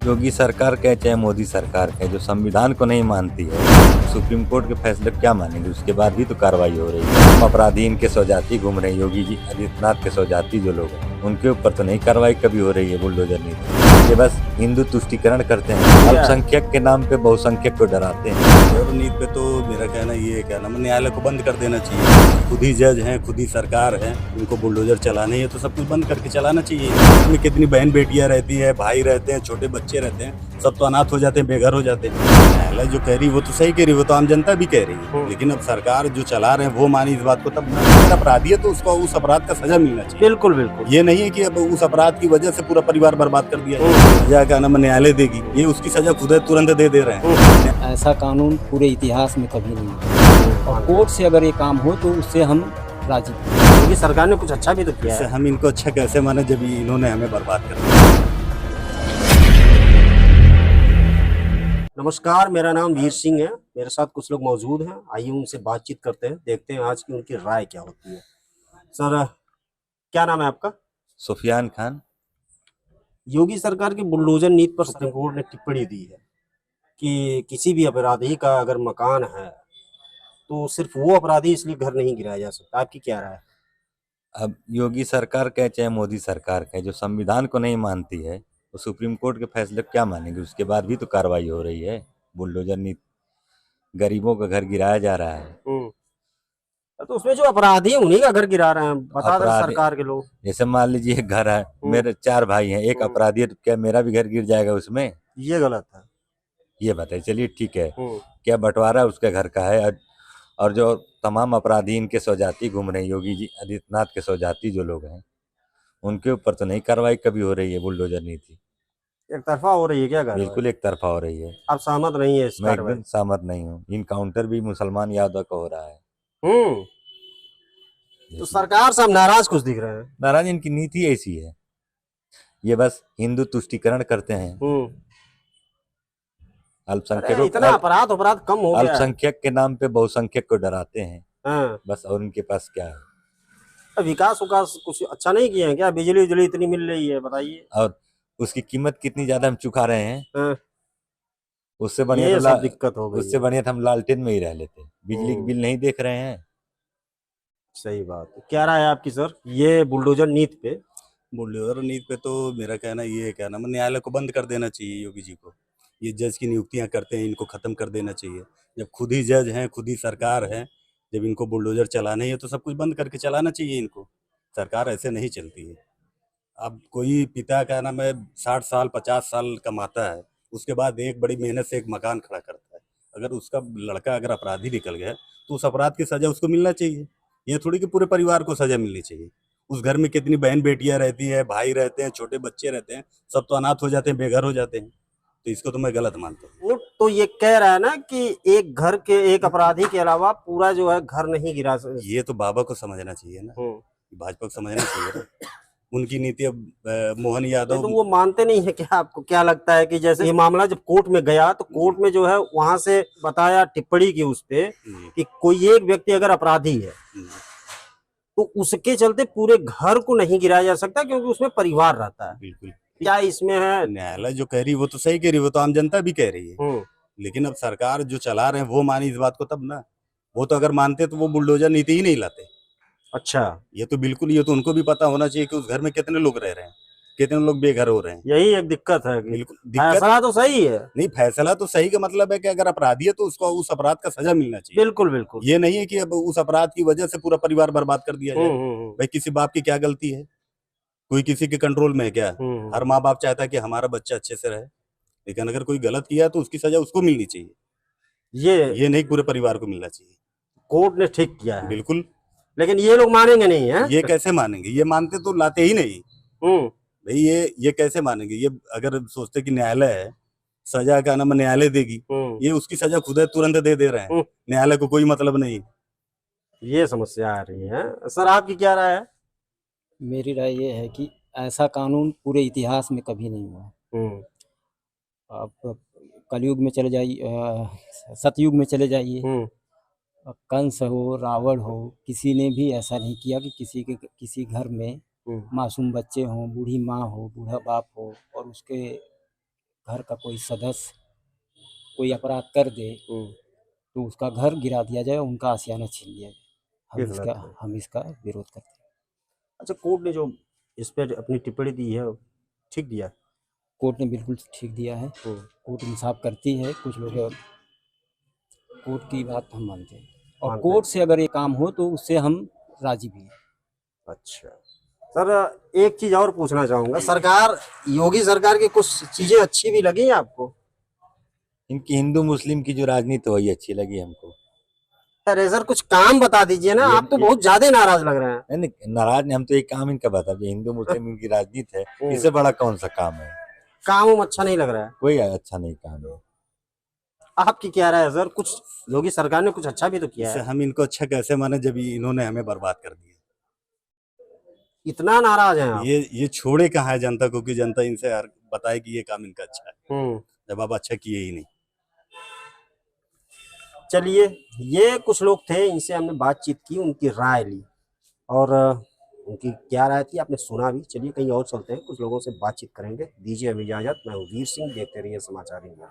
योगी सरकार कहे चाहे मोदी सरकार कहे, जो संविधान को नहीं मानती है, सुप्रीम कोर्ट के फैसले क्या मानेंगे? उसके बाद भी तो कार्रवाई हो रही है। हम अपराधी इनके स्वजाती घूम रहे हैं, योगी जी आदित्यनाथ के स्वजाती जो लोग हैं उनके ऊपर तो नहीं कार्रवाई कभी हो रही है। बुलडोजर नीति ये बस हिंदू तुष्टिकरण करते हैं, अल्पसंख्यक के नाम पे बहुसंख्यक को डराते हैं। और नीति पे तो मेरा कहना ये है, क्या नाम है, न्यायालय को बंद कर देना चाहिए। खुद ही जज हैं, खुद ही सरकार है, उनको बुलडोजर चलाने है तो सब कुछ बंद करके चलाना चाहिए। इसमें कितनी बहन बेटियां रहती है, भाई रहते हैं, छोटे बच्चे रहते हैं, सब तो अनाथ हो जाते हैं, बेघर हो जाते हैं। न्यायालय जो कह रही है वो तो सही कह रही है, वो तो आम जनता भी कह रही है, लेकिन अब सरकार जो चला रहे हैं वो मानी इस बात को, तब अगर अपराधी है तो उसको उस अपराध का सजा मिलना चाहिए। बिल्कुल बिल्कुल। ये नहीं है कि अब उस अपराध की वजह से पूरा परिवार बर्बाद कर दिया जाए। या क्या नाम है, न्यायालय देगी, ये उसकी सजा खुद तुरंत दे रहे हैं। ऐसा कानून पूरे इतिहास में कभी नहीं हुआ और कोर्ट से अगर ये काम हो तो उससे हम राजी हैं। क्योंकि सरकार ने कुछ अच्छा भी तो किया इससे है। हम इनको अच्छा कैसे माने जब इन्होंने हमें बर्बाद कर दिया। नमस्कार, मेरा नाम वीर सिंह है। मेरे साथ कुछ लोग मौजूद हैं, आइए उनसे बातचीत करते हैं, देखते हैं आज की उनकी राय क्या होती है। सर, क्या नाम है आपका? सुफियान खान। योगी सरकार की बुलडोजर नीति पर सुप्रीम कोर्ट ने टिप्पणी दी है कि किसी भी अपराधी का अगर मकान है तो सिर्फ वो अपराधी इसलिए घर नहीं गिराया जा सकता। आपकी क्या राय है? अब योगी सरकार कहे चाहे मोदी सरकार कहे, जो संविधान को नहीं मानती है वो सुप्रीम कोर्ट के फैसले क्या मानेंगे? उसके बाद भी तो कार्रवाई हो रही है। बुलडोजर नीति, गरीबों का घर गिराया जा रहा है। तो उसमें जो अपराधी हैं उन्हीं का घर गिरा रहे हैं, बता दें अपराधी सरकार के लोग। जैसे मान लीजिए एक घर है, मेरे 4 भाई हैं, एक अपराधी है, तो क्या मेरा भी घर गिर जाएगा उसमें? ये गलत है। ये बताइए। चलिए ठीक है, क्या बंटवारा उसके घर का है? और जो तमाम अपराधी इनके स्वजाती घूम रहे हैं, योगी जी आदित्यनाथ के स्वजाती जो लोग हैं उनके ऊपर तो नहीं कार्रवाई कभी हो रही है। बुलडोजर नीति एक तरफा हो रही है क्या? बिल्कुल एक तरफा हो रही है। आप सहमत नहीं है इस मैं कार्रवाई? एकदम सहमत नहीं हूँ। इनकाउंटर भी मुसलमान यादव का हो रहा है। तो सरकार से हम नाराज कुछ दिख रहे हैं। नाराज, इनकी नीति ऐसी है, ये बस हिंदू तुष्टिकरण करते हैं। अरे इतना अपराध कम हो गया है। अल्पसंख्यक के नाम पे बहुसंख्यक को डराते हैं। हाँ। बस, और उनके पास क्या है? विकास कुछ अच्छा नहीं किए हैं क्या? बिजली उजली इतनी मिल रही है, बताइए। और उसकी कीमत कितनी ज्यादा हम चुका रहे हैं। हाँ। उससे बढ़िया ये तो सब दिक्कत हो गई उससे है। बढ़िया तो हम लालटेन में ही रह लेते। बिजली के बिल नहीं देख रहे हैं। सही बात है। क्या राय है आपकी सर ये बुलडोजर नीति पे? बुलडोजर नीति पे तो मेरा कहना ये है, क्या नाम है, न्यायालय को बंद कर देना चाहिए। योगी जी को ये जज की नियुक्तियां करते हैं, इनको खत्म कर देना चाहिए। जब खुद ही जज हैं, खुद ही सरकार है, जब इनको बुलडोजर चलाना है तो सब कुछ बंद करके चलाना चाहिए इनको। सरकार ऐसे नहीं चलती है। अब कोई पिता, क्या नाम है, 60 साल 50 साल कमाता है, उसके बाद एक बड़ी मेहनत से एक मकान खड़ा करता है। अगर उसका लड़का अगर अपराधी निकल गया तो उस अपराध की सजा उसको मिलना चाहिए। ये थोड़ी कि पूरे परिवार को सजा मिलनी चाहिए। उस घर में कितनी बहन बेटियां रहती है, भाई रहते हैं, छोटे बच्चे रहते हैं, सब तो अनाथ हो जाते हैं, बेघर हो जाते हैं। तो इसको तो मैं गलत मानता हूँ। वो तो ये कह रहा है ना कि एक घर के एक अपराधी के अलावा पूरा जो है घर नहीं गिरा सकता। ये तो बाबा को समझना चाहिए ना, भाजपा को समझना चाहिए ना। उनकी नीति अब मोहन यादव तो वो मानते नहीं है क्या? आपको क्या लगता है कि जैसे ये मामला जब कोर्ट में गया तो कोर्ट में जो है वहां से बताया, टिप्पणी की उस पे कि कोई एक व्यक्ति अगर अपराधी है तो उसके चलते पूरे घर को नहीं गिराया जा सकता क्योंकि उसमें परिवार रहता है। बिल्कुल। क्या इसमें है? न्यायालय जो कह रही है वो तो सही कह रही है, वो तो आम जनता भी कह रही है, लेकिन अब सरकार जो चला रहे हैं वो मानी इस बात को, तब ना। वो तो अगर मानते तो वो बुलडोजर नीति ही नहीं लाते। अच्छा, ये तो बिल्कुल, ये तो उनको भी पता होना चाहिए कि उस घर में कितने लोग रह रहे हैं, कितने लोग बेघर हो रहे हैं। यही एक दिक्कत है कि बिल्कुल दिक्कत फैसला तो सही है। नहीं, फैसला तो सही का मतलब है कि अगर अपराधी है तो उसको उस अपराध का सजा मिलना चाहिए। बिल्कुल बिल्कुल। ये नहीं है कि अब उस अपराध की वजह से पूरा परिवार बर्बाद कर दिया जाए। भाई किसी बाप की क्या गलती है? कोई किसी के कंट्रोल में है क्या? हर माँ बाप चाहता है कि हमारा बच्चा अच्छे से रहे, लेकिन अगर कोई गलत किया तो उसकी सजा उसको मिलनी चाहिए। ये नहीं पूरे परिवार को मिलना चाहिए। कोर्ट ने ठीक किया है। बिल्कुल। लेकिन ये लोग मानेंगे नहीं है। ये कैसे मानेंगे? ये मानते तो लाते ही नहीं। भाई ये कैसे मानेंगे? ये अगर सोचते कि न्यायालय है, सजा का नाम न्यायालय देगी, ये उसकी सजा खुद तुरंत दे रहे हैं। न्यायालय को कोई मतलब नहीं। ये समस्या आ रही है। सर, आपकी क्या राय है? मेरी राय ये है कि ऐसा कानून पूरे इतिहास में कभी नहीं हुआ। आप कलयुग में चले जाइए, सतयुग में चले जाइए, कंस हो, रावण हो, किसी ने भी ऐसा नहीं किया कि किसी घर में मासूम बच्चे हों, बूढ़ी माँ हो, बूढ़ा बाप हो और उसके घर का कोई सदस्य कोई अपराध कर दे तो उसका घर गिरा दिया जाए, उनका आशियाना छीन लिया जाए। ये गलत है। हम इसका विरोध करते हैं। अच्छा, कोर्ट ने जो इस पर अपनी टिप्पणी दी है, ठीक दिया है? कोर्ट ने बिल्कुल ठीक दिया है। कोर्ट इंसाफ करती है। कुछ लोग कोर्ट की बात हम मानते हैं, और मानते कोर्ट से अगर ये काम हो तो उससे हम राजी भी हैं। अच्छा सर, एक चीज और पूछना चाहूंगा, सरकार, योगी सरकार की कुछ चीजें अच्छी भी लगी हैं आपको? इनकी हिंदू मुस्लिम की जो राजनीति वही अच्छी लगी हमको। अरे सर, कुछ काम बता दीजिए ना, आप तो बहुत ज्यादा नाराज लग रहे हैं। नहीं, नाराज नहीं, हम तो एक काम इनका बता दिए, हिंदू मुस्लिम इनकी राजनीति है, इससे बड़ा कौन सा काम है? काम अच्छा नहीं लग रहा है? कोई अच्छा नहीं काम है। आपकी क्या राय है सर? कुछ योगी सरकार ने कुछ अच्छा भी तो किया है। हम इनको अच्छा कैसे माने जब इन्होंने हमें बर्बाद कर दिया? इतना नाराज हैं आप? ये छोड़े कहाँ है जनता को कि जनता इनसे बताए कि ये काम इनका अच्छा है, जब आप अच्छा किए ही नहीं। चलिए, ये कुछ लोग थे, इनसे हमने बातचीत की, उनकी राय ली, और उनकी क्या राय थी आपने सुना भी। चलिए कहीं और चलते हैं, कुछ लोगों से बातचीत करेंगे। दीजिए हमें इजाजत। मैं हूँ वीर सिंह, देखते रहिए समाचार इंडिया।